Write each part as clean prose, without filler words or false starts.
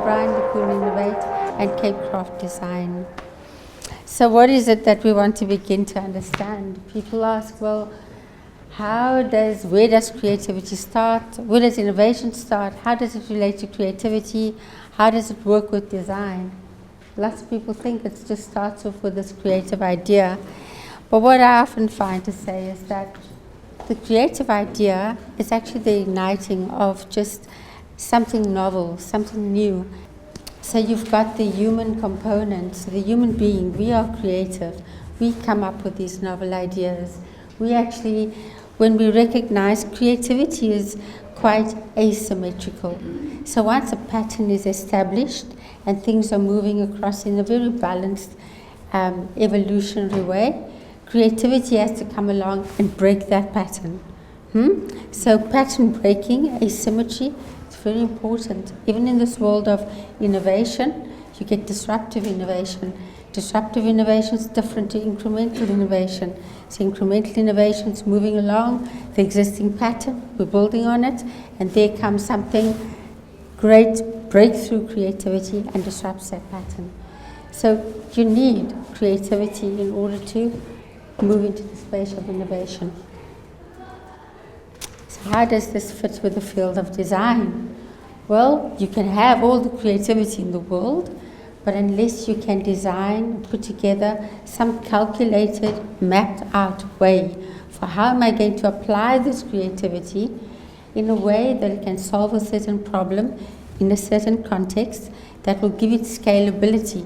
O'Brien, Lacuna Innovate, and Cape Craft Design. So what is it that we want to begin to understand? People ask, well, where does creativity start? Where does innovation start? How does it relate to creativity? How does it work with design? Lots of people think it just starts off with this creative idea. But what I often find to say is that the creative idea is actually the igniting of just something novel, something new. So you've got the human component, so the human being, we are creative. We come up with these novel ideas. We actually, when we recognize creativity is quite asymmetrical. So once a pattern is established and things are moving across in a very balanced evolutionary way, creativity has to come along and break that pattern. So pattern breaking, asymmetry, is very important. Even in this world of innovation, you get disruptive innovation. Disruptive innovation is different to incremental innovation. So incremental innovation is moving along the existing pattern, we're building on it, and there comes something great, breakthrough creativity, and disrupts that pattern. So you need creativity in order to move into the space of innovation. So how does this fit with the field of design? Well, you can have all the creativity in the world, but unless you can design, put together some calculated, mapped out way for how am I going to apply this creativity in a way that it can solve a certain problem in a certain context that will give it scalability.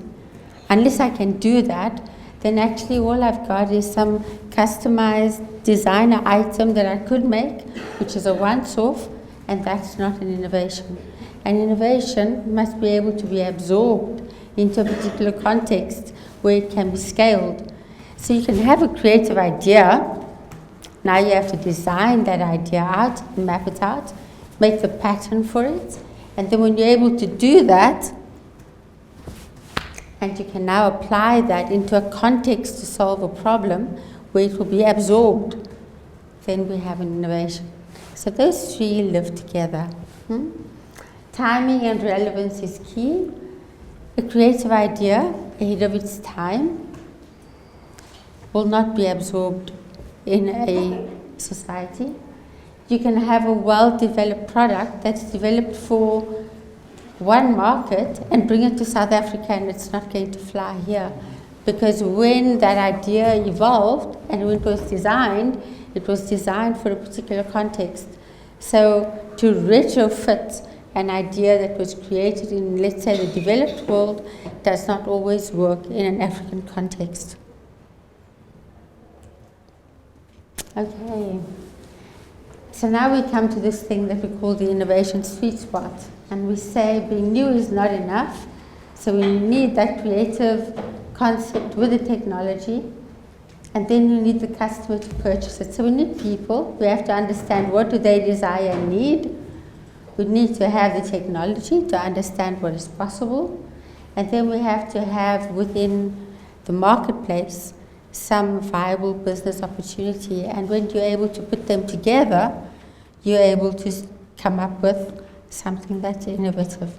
Unless I can do that, then actually all I've got is some customized designer item that I could make, which is a once-off, and that's not an innovation. An innovation must be able to be absorbed into a particular context where it can be scaled. So you can have a creative idea. Now you have to design that idea out, map it out, make the pattern for it, and then when you're able to do that, and you can now apply that into a context to solve a problem where it will be absorbed, then we have an innovation. So those three live together. Timing and relevance is key. A creative idea ahead of its time will not be absorbed in a society. You can have a well-developed product that's developed for one market and bring it to South Africa, and it's not going to fly here. Because when that idea evolved and when it was designed for a particular context. So to retrofit an idea that was created in, let's say, the developed world does not always work in an African context. Okay. So now we come to this thing that we call the innovation sweet spot. And we say being new is not enough. So we need that creative concept with the technology. And then you need the customer to purchase it. So we need people. We have to understand what do they desire and need. We need to have the technology to understand what is possible. And then we have to have within the marketplace some viable business opportunity. And when you're able to put them together, you're able to come up with something that's innovative.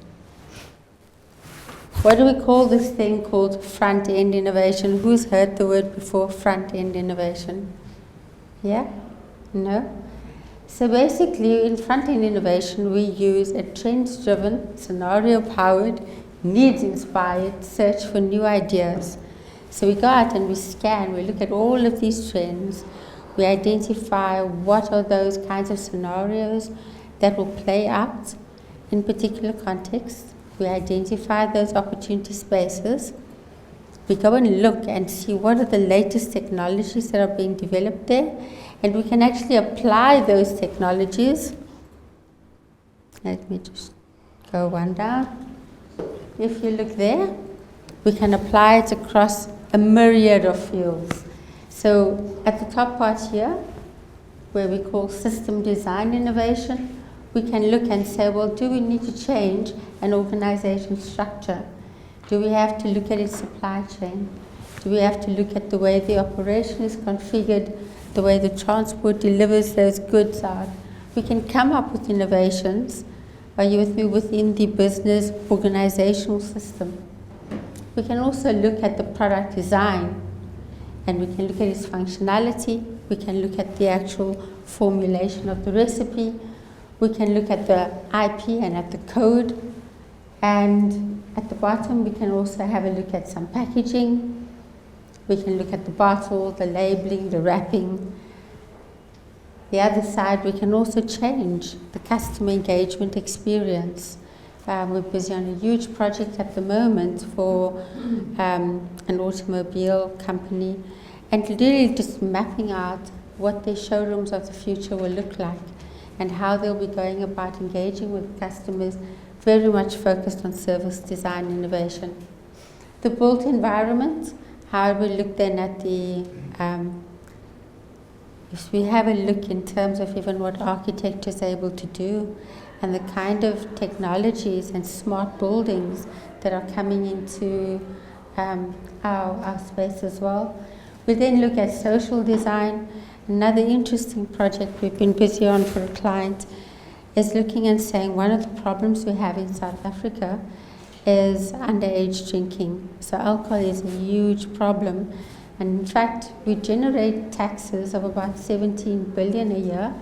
What do we call this thing called front-end innovation? Who's heard the word before, front-end innovation? Yeah? No? So basically, in front-end innovation, we use a trend-driven, scenario-powered, needs-inspired search for new ideas. So we go out and we scan, we look at all of these trends, we identify what are those kinds of scenarios that will play out in particular contexts. We identify those opportunity spaces. We go and look and see what are the latest technologies that are being developed there, and we can actually apply those technologies. Let me just go one down. If you look there, we can apply it across a myriad of fields. So at the top part here, where we call system design innovation, we can look and say, well, do we need to change an organization structure? Do we have to look at its supply chain? Do we have to look at the way the operation is configured, the way the transport delivers those goods out? We can come up with innovations Are you with me? Within the business organizational system. We can also look at the product design, and we can look at its functionality. We can look at the actual formulation of the recipe. We can look at the IP and at the code. And at the bottom, we can also have a look at some packaging. We can look at the bottle, the labeling, the wrapping. The other side, we can also change the customer engagement experience. We're busy on a huge project at the moment for an automobile company, and really just mapping out what their showrooms of the future will look like and how they'll be going about engaging with customers, very much focused on service design innovation. The built environment, how we look then at the, if we have a look in terms of even what architecture is able to do and the kind of technologies and smart buildings that are coming into our space as well. We then look at social design. Another interesting project we've been busy on for a client is looking and saying one of the problems we have in South Africa is underage drinking. So alcohol is a huge problem. And in fact, we generate taxes of about 17 billion a year,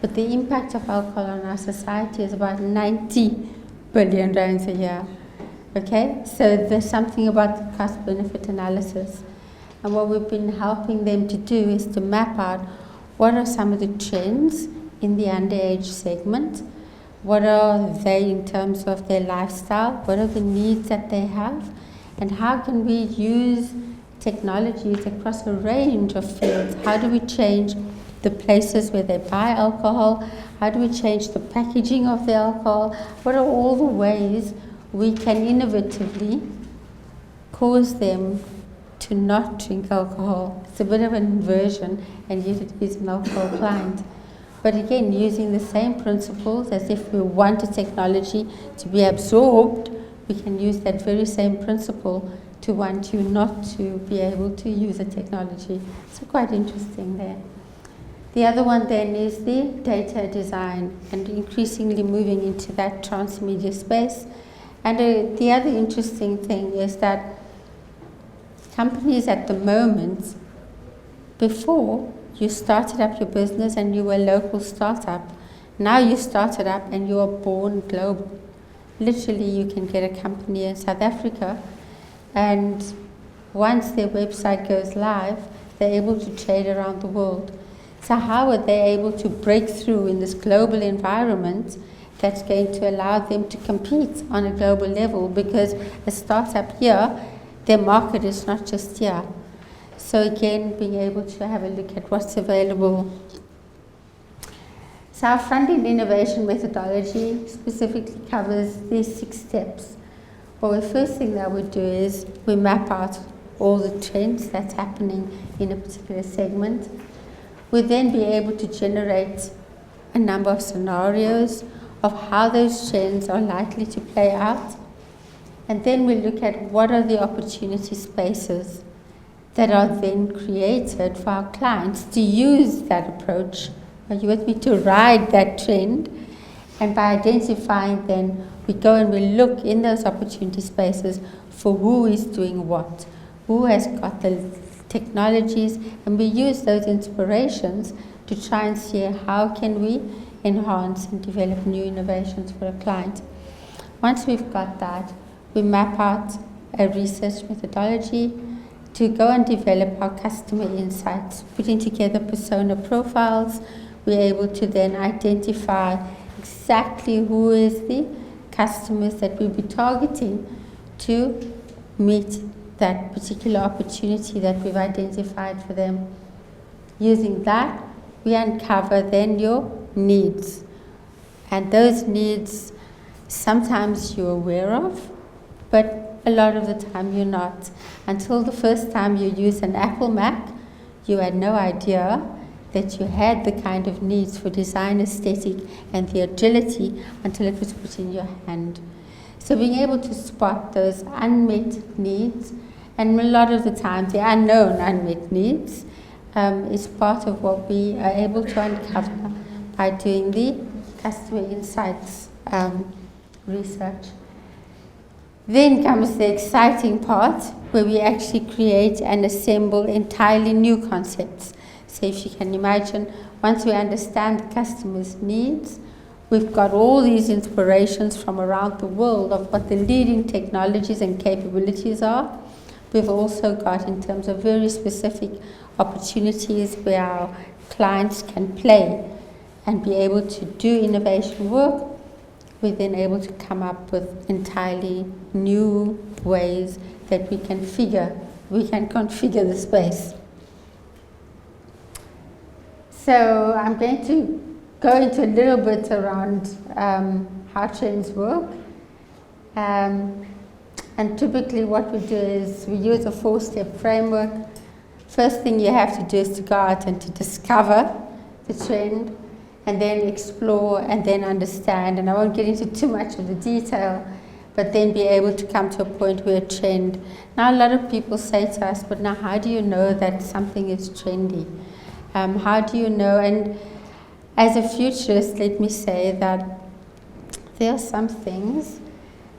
but the impact of alcohol on our society is about 90 billion rands a year. Okay, so there's something about the cost-benefit analysis. And what we've been helping them to do is to map out what are some of the trends in the underage segment, what are they in terms of their lifestyle, what are the needs that they have, and how can we use technologies across a range of fields. How do we change the places where they buy alcohol? How do we change the packaging of the alcohol? What are all the ways we can innovatively cause them to not drink alcohol? It's a bit of an inversion, and yet it is an alcohol client. But again, using the same principles as if we want a technology to be absorbed, we can use that very same principle to want you not to be able to use a technology. So quite interesting there. The other one then is the data design, and increasingly moving into that transmedia space. And the other interesting thing is that companies at the moment, before you started up your business and you were a local startup, now you started up and you are born global. Literally, you can get a company in South Africa, and once their website goes live, they're able to trade around the world. So how are they able to break through in this global environment that's going to allow them to compete on a global level? Because a startup here, their market is not just here. So again, being able to have a look at what's available. So our front-end innovation methodology specifically covers these 6 steps. Well, the first thing that we do is we map out all the trends that's happening in a particular segment. We then be able to generate a number of scenarios of how those trends are likely to play out. And then we look at what are the opportunity spaces that are then created for our clients to use that approach. Are you with me? To ride that trend. And by identifying, then we go and we look in those opportunity spaces for who is doing what, who has got the technologies, and we use those inspirations to try and see how can we enhance and develop new innovations for a client. Once we've got that, we map out a research methodology to go and develop our customer insights, putting together persona profiles. We're able to then identify exactly who is the customers that we'll be targeting to meet that particular opportunity that we've identified for them. Using that, we uncover then your needs. And those needs, sometimes you're aware of, but a lot of the time you're not. Until the first time you use an Apple Mac, you had no idea that you had the kind of needs for design aesthetic and the agility until it was put in your hand. So being able to spot those unmet needs, and a lot of the time the unknown unmet needs, is part of what we are able to uncover by doing the customer insights research. Then comes the exciting part where we actually create and assemble entirely new concepts. So if you can imagine, once we understand the customer's needs, we've got all these inspirations from around the world of what the leading technologies and capabilities are. We've also got, in terms of very specific opportunities where our clients can play and be able to do innovation work, we're then able to come up with entirely new ways that we can configure the space. So I'm going to go into a little bit around how trends work. And typically what we do is we use a 4-step framework. First thing you have to do is to go out and to discover the trend, and then explore, and then understand. And I won't get into too much of the detail, but then be able to come to a point where a trend. Now a lot of people say to us, but now how do you know that something is trendy? How do you know? And as a futurist, let me say that there are some things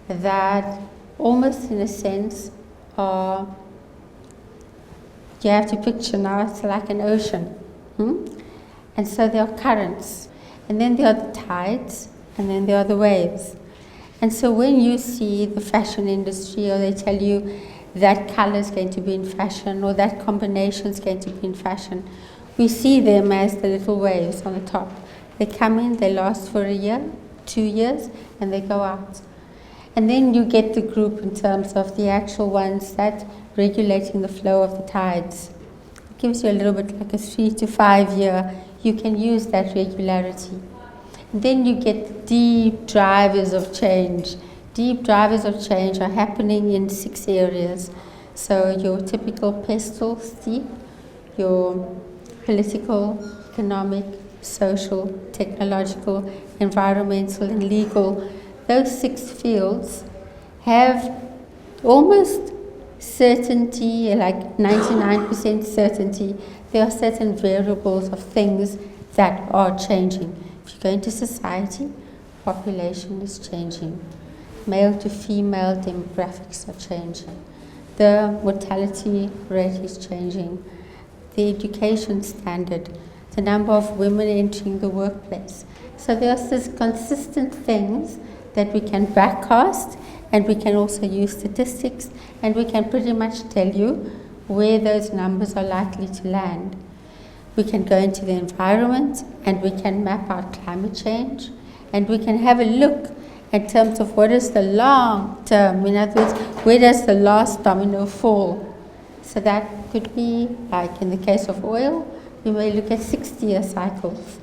that almost in a sense are, you have to picture now, it's like an ocean. And so there are currents, and then there are the tides, and then there are the waves. And so when you see the fashion industry, or they tell you that color is going to be in fashion, or that combination is going to be in fashion, we see them as the little waves on the top. They come in, they last for a year, 2 years, and they go out. And then you get the group in terms of the actual ones that regulating the flow of the tides. It gives you a little bit like a 3 to 5 year. You can use that regularity. And then you get deep drivers of change. Deep drivers of change are happening in 6 areas. So your typical pestle steep, your political, economic, social, technological, environmental, and legal. Those 6 fields have almost certainty, like 99% certainty. There are certain variables of things that are changing. If you go into society, population is changing. Male to female demographics are changing. The mortality rate is changing. The education standard, the number of women entering the workplace. So there are these consistent things that we can backcast, and we can also use statistics, and we can pretty much tell you where those numbers are likely to land. We can go into the environment, and we can map out climate change, and we can have a look in terms of what is the long term, in other words, where does the last domino fall. So that could be, like in the case of oil, we may look at 60-year cycles.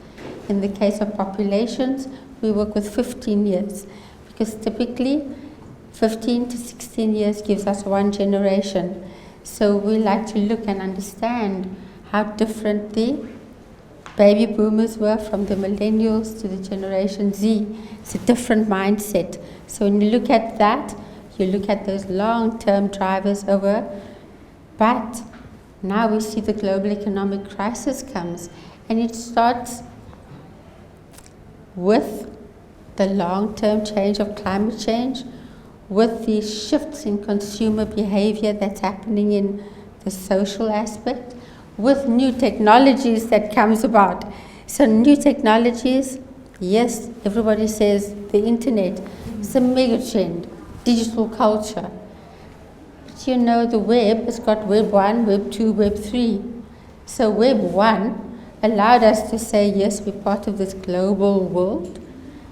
In the case of populations, we work with 15 years, because typically 15 to 16 years gives us 1 generation. So we like to look and understand how different the baby boomers were from the millennials to the generation Z. It's a different mindset. So when you look at that, you look at those long-term drivers over. But now we see the global economic crisis comes, and it starts with the long-term change of climate change, with the shifts in consumer behavior that's happening in the social aspect, with new technologies that comes about. So new technologies, yes, everybody says the internet is a mega trend, digital culture. But you know, the web has got Web 1, Web 2, Web 3. So Web 1 allowed us to say, yes, we're part of this global world.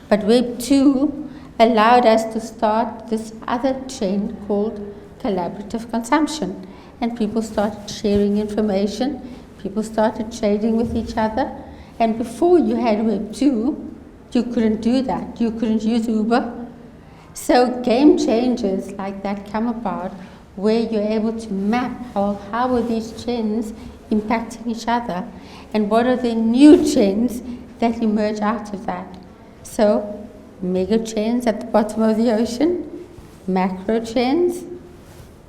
But Web 2 allowed us to start this other trend called collaborative consumption. And people started sharing information, people started trading with each other. And before you had Web 2, you couldn't do that. You couldn't use Uber. So game changers like that come about, where you're able to map how are these trends impacting each other, and what are the new trends that emerge out of that. So mega trends at the bottom of the ocean, macro trends,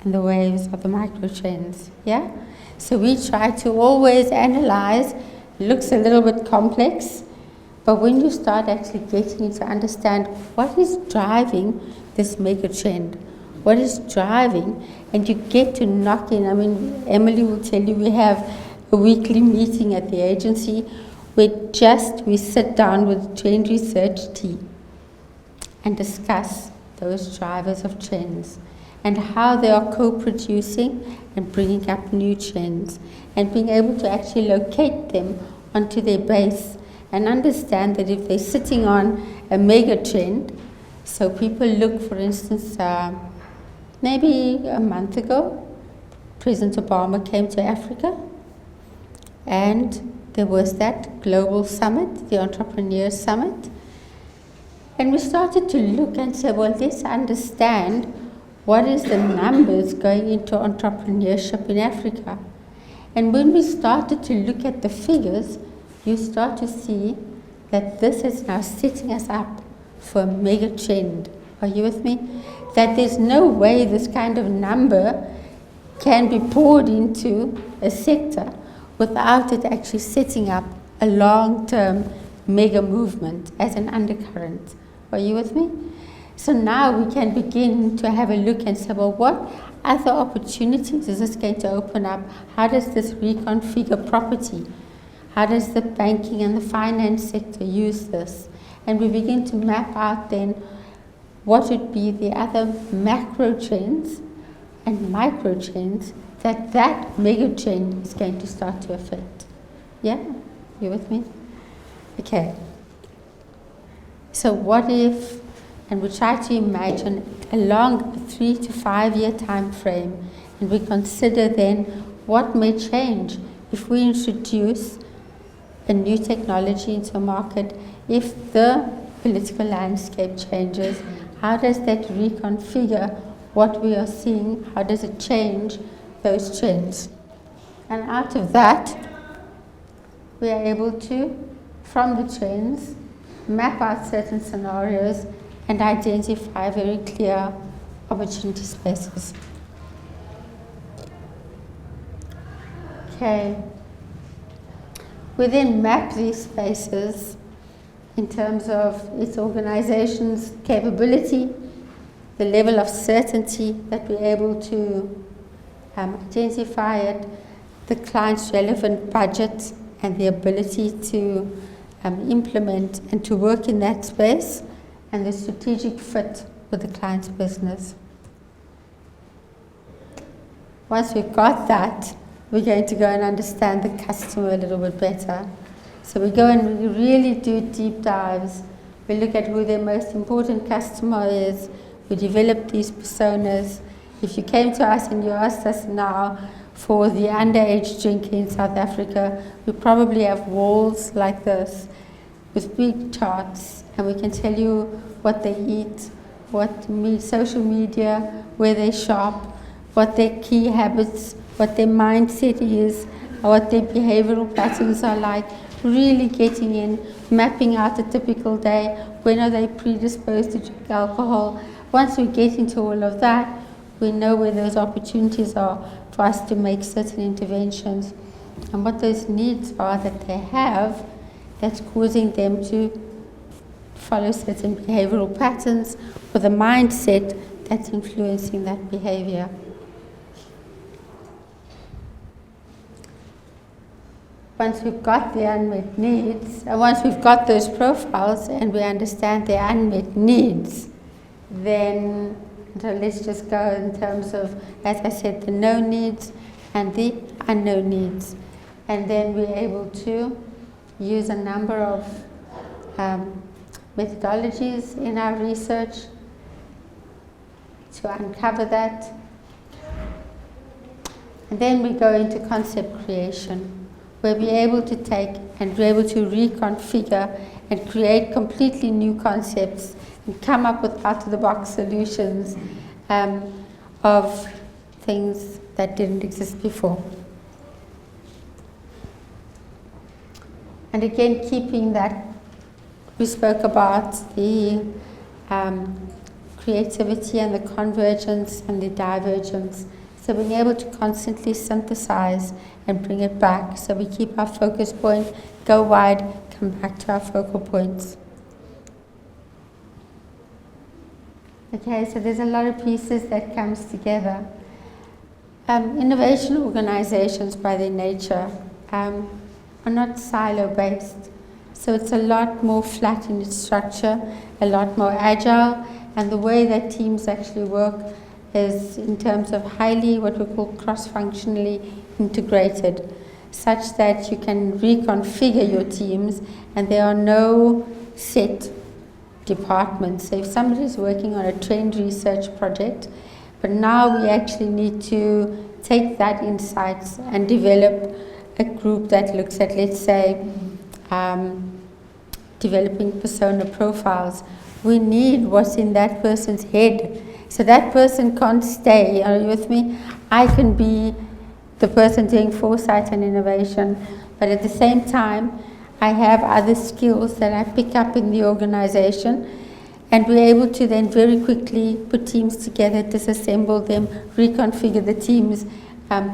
and the waves are the micro trends. Yeah? So we try to always analyze. It looks a little bit complex, But when you start actually getting to understand what is driving this mega trend, what is driving, and you get to knock in. I mean, Emily will tell you we have a weekly meeting at the agency where we sit down with trend research team and discuss those drivers of trends and how they are co-producing and bringing up new trends and being able to actually locate them onto their base and understand that if they're sitting on a mega trend, so people look, for instance, maybe a month ago, President Obama came to Africa and there was that global summit, the Entrepreneur Summit, and we started to look and say, well, let's understand what is the numbers going into entrepreneurship in Africa. And when we started to look at the figures, you start to see that this is now setting us up for a mega trend. Are you with me? That there's no way this kind of number can be poured into a sector without it actually setting up a long-term mega movement as an undercurrent. Are you with me? So now we can begin to have a look and say, well, what other opportunities is this going to open up? How does this reconfigure property? How does the banking and the finance sector use this? And we begin to map out then what would be the other macro trends and micro trends that mega trend is going to start to affect. Yeah? You with me? Okay. So what if, and we try to imagine a long 3 to 5 year time frame, and we consider then what may change if we introduce a new technology into a market, if the political landscape changes, how does that reconfigure what we are seeing? How does it change those trends? And out of that, we are able to, from the trends, map out certain scenarios and identify very clear opportunity spaces. Okay. We then map these spaces in terms of its organization's capability, the level of certainty that we're able to identify it, the client's relevant budget and the ability to implement and to work in that space, and the strategic fit with the client's business. Once we've got that, we're going to go and understand the customer a little bit better. So we go and we really do deep dives. We look at who their most important customer is. We develop these personas. If you came to us and you asked us now for the underage drinking in South Africa, we probably have walls like this with big charts, and we can tell you what they eat, social media, where they shop, what their key habits, what their mindset is, what their behavioral patterns are like, really getting in, mapping out a typical day, when are they predisposed to drink alcohol. Once we get into all of that, we know where those opportunities are for us to make certain interventions and what those needs are that they have that's causing them to follow certain behavioral patterns or the mindset that's influencing that behavior. Once we've got the unmet needs, and once we've got those profiles and we understand their unmet needs, then so let's just go in terms of, as I said, the known needs and the unknown needs. And then we're able to use a number of methodologies in our research to uncover that. And then we go into concept creation, where we're able to take and we're able to reconfigure and create completely new concepts and come up with out-of-the-box solutions of things that didn't exist before. And again, keeping that, we spoke about the creativity and the convergence and the divergence. So being able to constantly synthesize and bring it back. So we keep our focus point, go wide, come back to our focal points. Okay, so there's a lot of pieces that comes together. Innovation organizations by their nature are not silo-based. So it's a lot more flat in its structure, a lot more agile, and the way that teams actually work is in terms of highly what we call cross-functionally integrated, such that you can reconfigure your teams and there are no set departments. So if somebody is working on a trend research project, but now we actually need to take that insights and develop a group that looks at, let's say, developing persona profiles. We need what's in that person's head. So that person can't stay, are you with me? I can be the person doing foresight and innovation, but at the same time, I have other skills that I pick up in the organization, and we're able to then very quickly put teams together, disassemble them, reconfigure the teams,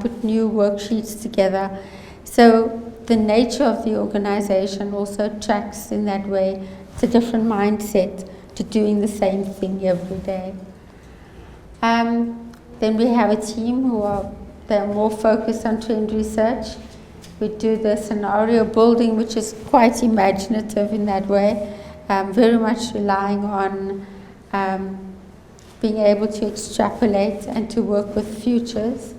put new worksheets together. So the nature of the organization also tracks in that way. It's a different mindset to doing the same thing every day. Then we have a team they're more focused on trend research. We do the scenario building, which is quite imaginative in that way, very much relying on being able to extrapolate and to work with futures,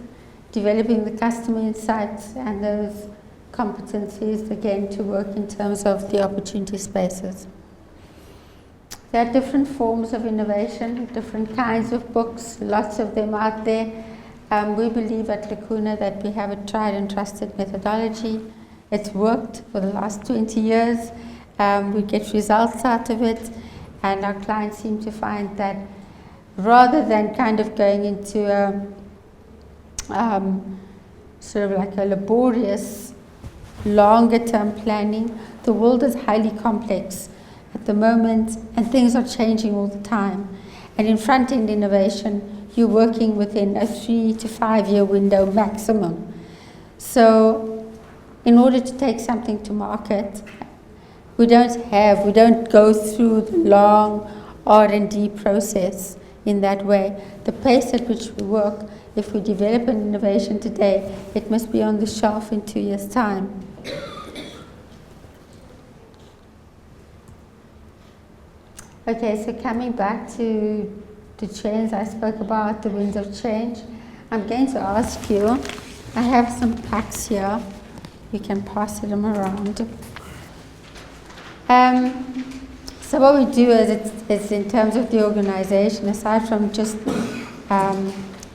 developing the customer insights and those competencies, again, to work in terms of the opportunity spaces. There are different forms of innovation, different kinds of books, lots of them out there. We believe at Lacuna that we have a tried and trusted methodology. It's worked for the last 20 years. We get results out of it, and our clients seem to find that rather than kind of going into sort of like a laborious, longer-term planning, the world is highly complex at the moment, and things are changing all the time. And in front-end innovation, you're working within a 3 to 5 year window maximum. So in order to take something to market, we don't go through the long R&D process in that way. The pace at which we work, if we develop an innovation today, it must be on the shelf in 2 years' time. Okay, so coming back to the trends I spoke about, the winds of change, I'm going to ask you, I have some packs here, you can pass them around. So what we do is in terms of the organization, aside from just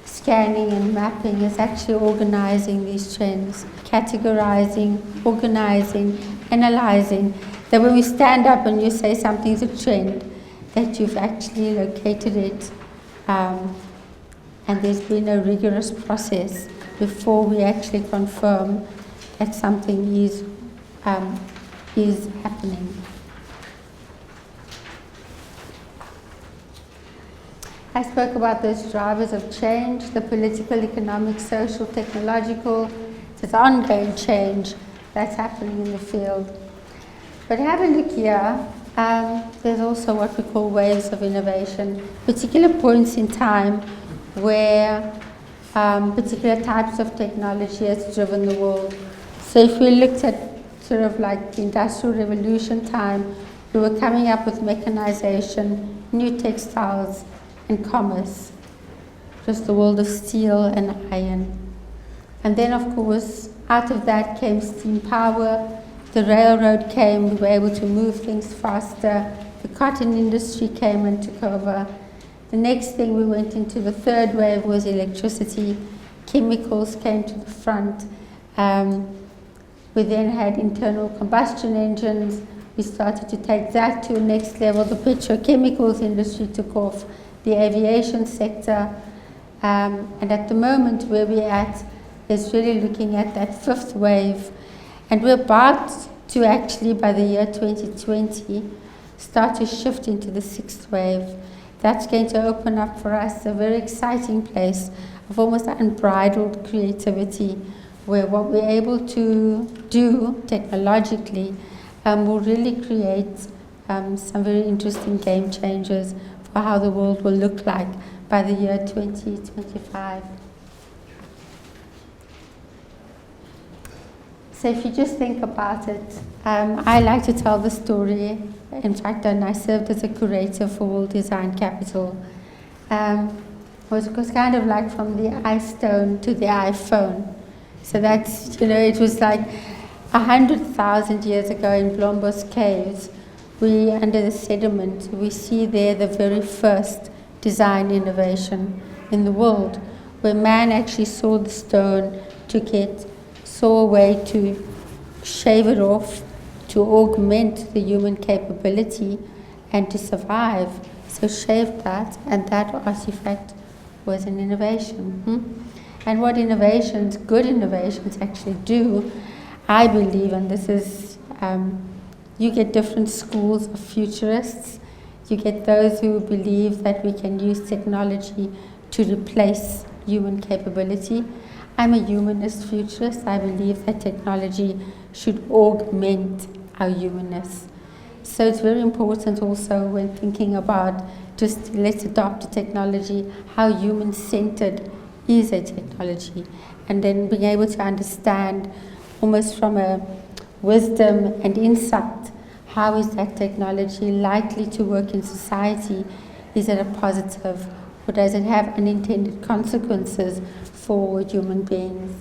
scanning and mapping, is actually organizing these trends, categorizing, organizing, analyzing, that when we stand up and you say something's a trend, that you've actually located it, and there's been a rigorous process before we actually confirm that something is happening. I spoke about those drivers of change, the political, economic, social, technological. It's ongoing change that's happening in the field. But have a look here. There's also what we call waves of innovation, particular points in time where particular types of technology has driven the world. So if we looked at sort of like the Industrial Revolution time, we were coming up with mechanization, new textiles, and commerce, just the world of steel and iron. And then, of course, out of that came steam power. The railroad came, we were able to move things faster. The cotton industry came and took over. The next thing we went into, the third wave, was electricity. Chemicals came to the front. We then had internal combustion engines. We started to take that to the next level. The petrochemicals industry took off, the aviation sector. And at the moment where we're at is really looking at that fifth wave. And we're about to actually, by the year 2020, start to shift into the sixth wave. That's going to open up for us a very exciting place of almost unbridled creativity, where what we're able to do technologically will really create some very interesting game changers for how the world will look like by the year 2025. So if you just think about it, I like to tell the story. In fact, and I served as a curator for World Design Capital. It was kind of like from the iStone to the iPhone. So that's, it was like 100,000 years ago in Blombos Caves, under the sediment, we see there the very first design innovation in the world, where man actually saw the stone, took it, saw a way to shave it off, to augment the human capability and to survive. So shaved that, and that artifact was an innovation. And what innovations, good innovations actually do, I believe, and this is, you get different schools of futurists. You get those who believe that we can use technology to replace human capability. I'm a humanist futurist. I believe that technology should augment our humanness. So it's very important also when thinking about just let's adopt a technology, how human-centered is a technology, and then being able to understand almost from a wisdom and insight, how is that technology likely to work in society? Is it a positive, or does it have unintended consequences for human beings?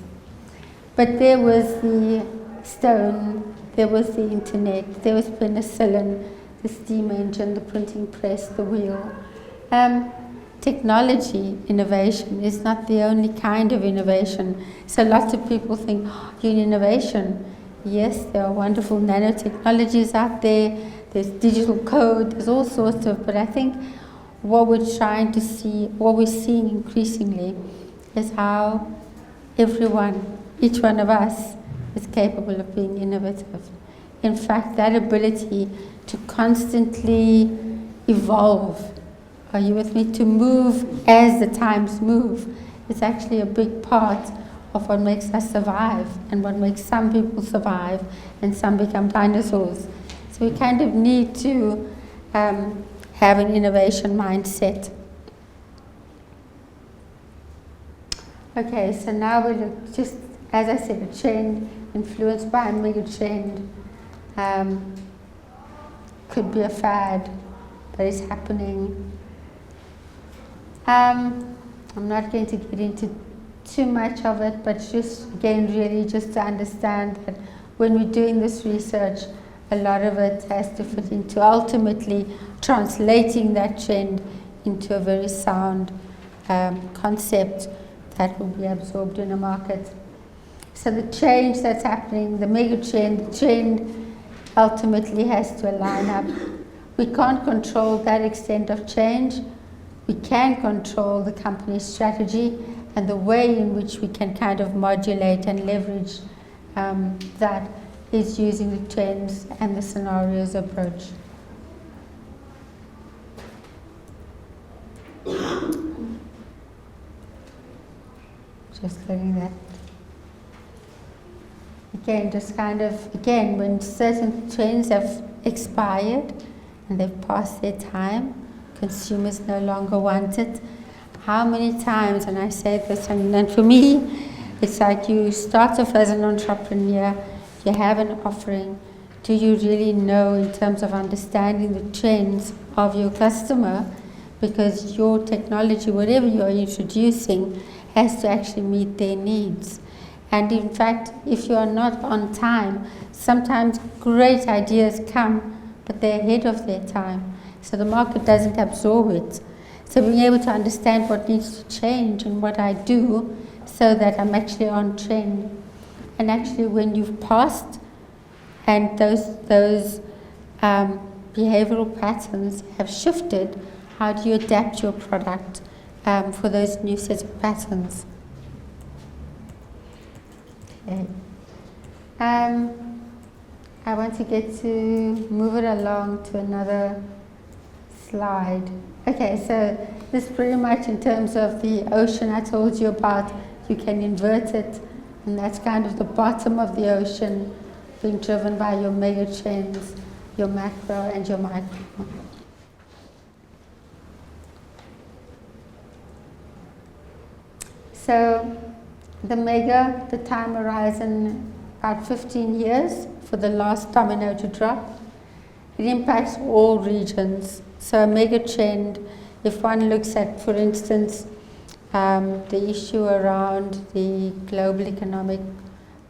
But there was the stone, there was the internet, there was penicillin, the steam engine, the printing press, the wheel. Technology innovation is not the only kind of innovation. So lots of people think, you're in innovation. Yes, there are wonderful nanotechnologies out there, there's digital code, there's all sorts of, but I think what we're trying to see, what we're seeing increasingly, is how everyone, each one of us, is capable of being innovative. In fact, that ability to constantly evolve, are you with me, to move as the times move, is actually a big part of what makes us survive and what makes some people survive and some become dinosaurs. So we kind of need to have an innovation mindset. Okay, so now we look, just as I said, a trend influenced by a mega trend could be a fad, but it's happening. I'm not going to get into too much of it, but just again, really just to understand that when we're doing this research, a lot of it has to fit into ultimately translating that trend into a very sound concept that will be absorbed in a market. So the change that's happening, the mega trend, the trend ultimately has to align up. We can't control that extent of change. We can control the company's strategy and the way in which we can kind of modulate and leverage that is using the trends and the scenarios approach. Just letting that. Again, just kind of, again, when certain trends have expired and they've passed their time, consumers no longer want it. How many times, and I say this, and for me, it's like you start off as an entrepreneur, you have an offering. Do you really know in terms of understanding the trends of your customer? Because your technology, whatever you're introducing, has to actually meet their needs. And in fact, if you are not on time, sometimes great ideas come, but they're ahead of their time. So the market doesn't absorb it. So being able to understand what needs to change and what I do so that I'm actually on trend. And actually when you've passed and those behavioral patterns have shifted, how do you adapt your product for those new sets of patterns? Okay. I want to move it along to another slide. Okay, so this pretty much in terms of the ocean I told you about, you can invert it, and that's kind of the bottom of the ocean being driven by your mega trends, your macro and your micro. So the time horizon, about 15 years for the last domino to drop. It impacts all regions. So a mega trend, if one looks at, for instance, the issue around the global economic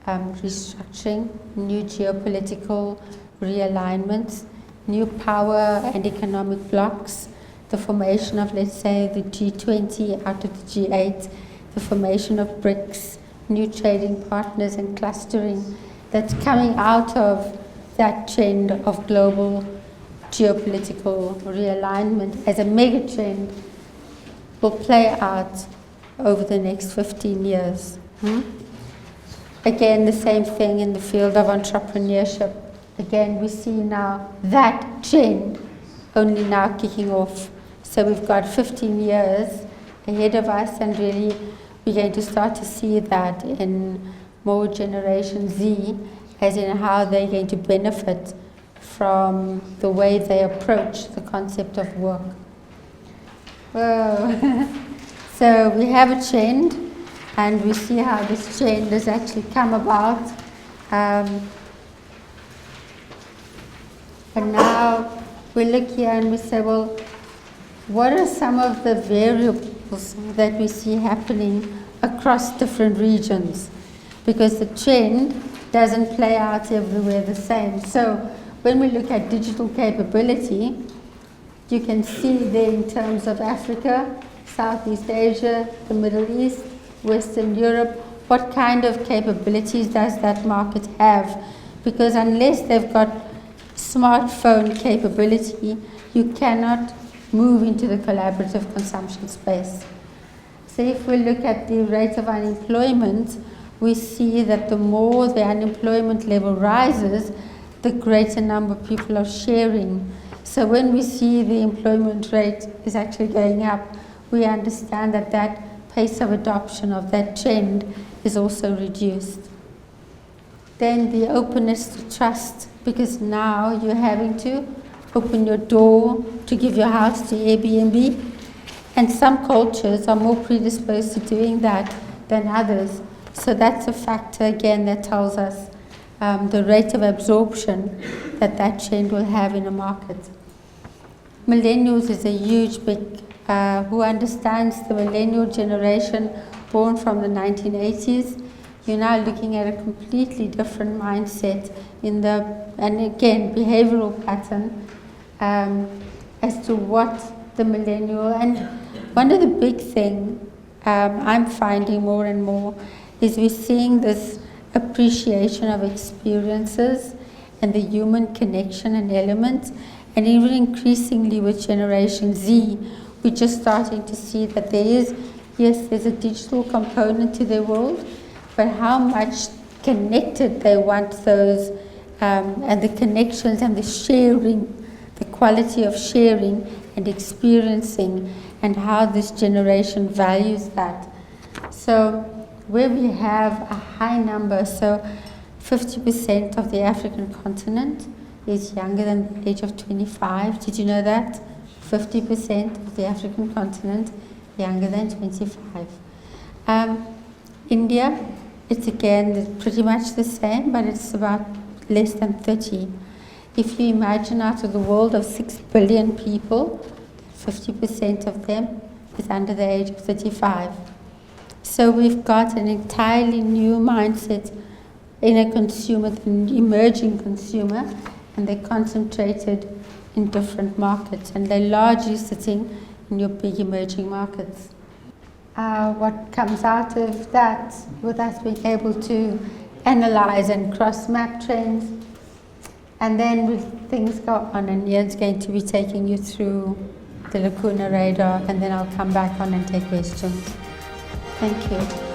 restructuring, new geopolitical realignments, new power and economic blocks, the formation of, let's say, the G20 out of the G8, the formation of BRICS, new trading partners and clustering that's coming out of that trend of global geopolitical realignment as a mega trend will play out over the next 15 years. Again, the same thing in the field of entrepreneurship. Again, we see now that trend only now kicking off. So we've got 15 years ahead of us, and really we're going to start to see that in more Generation Z, as in how they're going to benefit from the way they approach the concept of work. Whoa. So we have a trend, and we see how this trend has actually come about. And now we look here and we say, well, what are some of the variables that we see happening across different regions? Because the trend doesn't play out everywhere the same. So when we look at digital capability, you can see there in terms of Africa, Southeast Asia, the Middle East, Western Europe, what kind of capabilities does that market have? Because unless they've got smartphone capability, you cannot move into the collaborative consumption space. So if we look at the rate of unemployment, we see that the more the unemployment level rises, the greater number of people are sharing. So when we see the employment rate is actually going up, we understand that that pace of adoption of that trend is also reduced. Then the openness to trust, because now you're having to open your door to give your house to Airbnb, and some cultures are more predisposed to doing that than others. So that's a factor again that tells us the rate of absorption that that trend will have in a market. Millennials is a huge big, who understands the millennial generation born from the 1980s. You're now looking at a completely different mindset in the, and again, behavioral pattern as to what the millennial, and one of the big things I'm finding more and more is we're seeing this appreciation of experiences and the human connection and elements, and even increasingly with Generation Z, we're just starting to see that there is, yes, there's a digital component to their world, but how much connected they want those, and the connections and the sharing, the quality of sharing and experiencing, and how this generation values that. So where we have a high number, so 50% of the African continent is younger than the age of 25. Did you know that? 50% of the African continent younger than 25. India, it's again pretty much the same, but it's about less than 30. If you imagine out of the world of 6 billion people, 50% of them is under the age of 35. So we've got an entirely new mindset in a consumer, an emerging consumer, and they're concentrated in different markets, and they're largely sitting in your big emerging markets. What comes out of that, with us being able to analyze and cross-map trends, and then things go on, and Ian's going to be taking you through the Lacuna radar, and then I'll come back on and take questions. Thank you.